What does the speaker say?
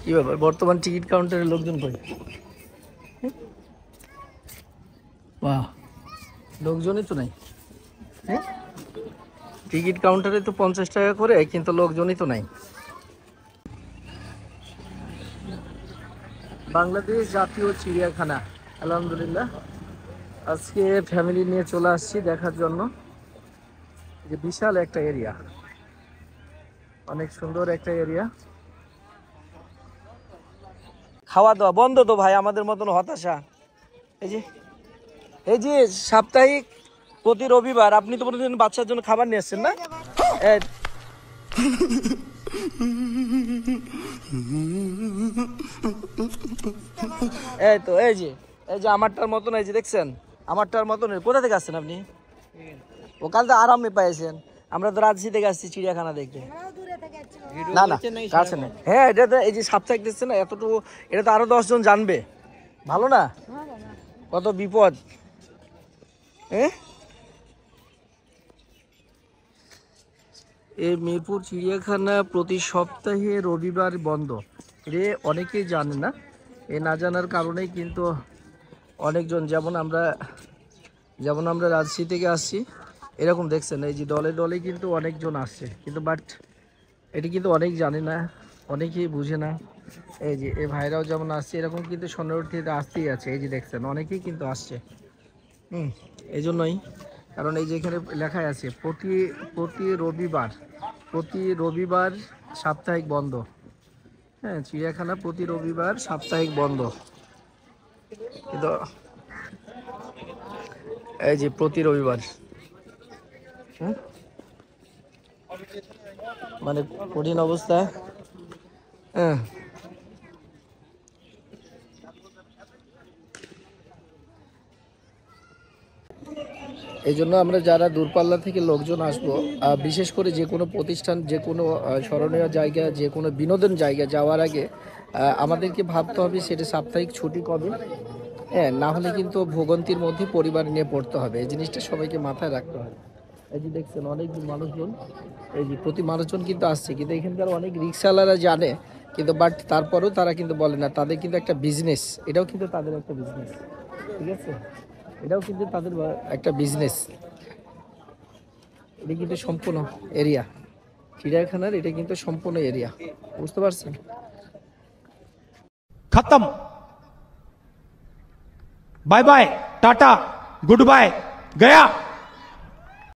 কি ব্যাপার, বর্তমান টিকিট কাউন্টারে লোকজন কই? বাহ, লোকজনই তো নাই। হ্যাঁ, টিকিট কাউন্টারে তো 50 টাকা করে, কিন্তু লোকজনই তো নাই। বাংলাদেশ জাতীয় চিড়িয়াখানা, আলহামদুলিল্লাহ আজকে ফ্যামিলি নিয়ে চলে আসছি দেখার জন্য। যে বিশাল একটা এরিয়া, অনেক সুন্দর একটা এরিয়া। খাওয়া দাওয়া বন্ধ তো ভাই, আমাদের মতন হতাশা। এই যে সাপ্তাহিক প্রতি রবিবার আপনি তো প্রতিদিন বাচ্চার জন্য খাবার নিয়ে আসছেন না? এই তো এই যে আমারটার মতন, এই যে দেখছেন আমারটার মতন। কোথা থেকে আসছেন আপনি? ও কাল তো আরামে পাইছেন। আমরা তো রাজশাহী থেকে আসছি চিড়িয়াখানা দেখতে। না না, কাছে নেই। হ্যাঁ, এটা তো এই যে সাপ্তাহিক দিচ্ছে না এতটুকু, এটা তো আরো 10 জন জানবে। ভালো না? কত বিপদ। এই মিরপুর চিড়িয়াখানা প্রতি সপ্তাহে রবিবার বন্ধ। এ অনেকেই জানে না। এ না জানার কারণেই কিন্তু অনেকজন, যেমন আমরা রাজশাহী থেকে আসছি, এরকম দেখছেন এই যে দলে দলে কিন্তু অনেকজন আসছে, কিন্তু বাট এটি কিন্তু অনেক জানে না, অনেকেই বুঝে না। এই যে এই ভাইরাও যেমন আসছে, এরকম কিন্তু শরণার্থীরা আসতেই আছে। এই যে দেখছেন অনেকেই কিন্তু আসছে। এই জন্যই, কারণ এই যে এখানে লেখাই আছে প্রতি রবিবার সাপ্তাহিক বন্ধ। হ্যাঁ, চিড়িয়াখানা প্রতি রবিবার সাপ্তাহিক বন্ধ। কিন্তু এই যে প্রতি রবিবার, মানে কঠিন অবস্থা। হ্যাঁ, এই জন্য আমরা যারা দূরপাল্লা থেকে লোকজন আসবো, বিশেষ করে যে কোনো প্রতিষ্ঠান, যে কোনো স্মরণীয় জায়গা, যে কোনো বিনোদন জায়গা যাওয়ার আগে আমাদেরকে ভাবতে হবে সেটা সাপ্তাহিক ছুটি কবে। হ্যাঁ, না হলে কিন্তু ভোগান্তির মধ্যে পরিবার নিয়ে পড়তে হবে। এই জিনিসটা সবাইকে মাথায় রাখতে হবে। এই যে দেখছেন অনেক মানুষজন, এই যে প্রতি মানুষজন কিন্তু আসছে, কিন্তু এখানকার অনেক রিক্সাওয়ালারা জানে, কিন্তু বাট তারপরেও তারা কিন্তু বলে না। তাদের কিন্তু একটা বিজনেস, এটাও কিন্তু তাদের একটা বিজনেস। ঠিক আছে, এটাও কিন্তু তাদের একটা বিজনেস। এটা কিন্তু সম্পূর্ণ এরিয়া চিড়িয়াখানার, এটা কিন্তু সম্পূর্ণ এরিয়া, বুঝতে পারছেন? खत्म। Bye bye, tata, good bye, गया।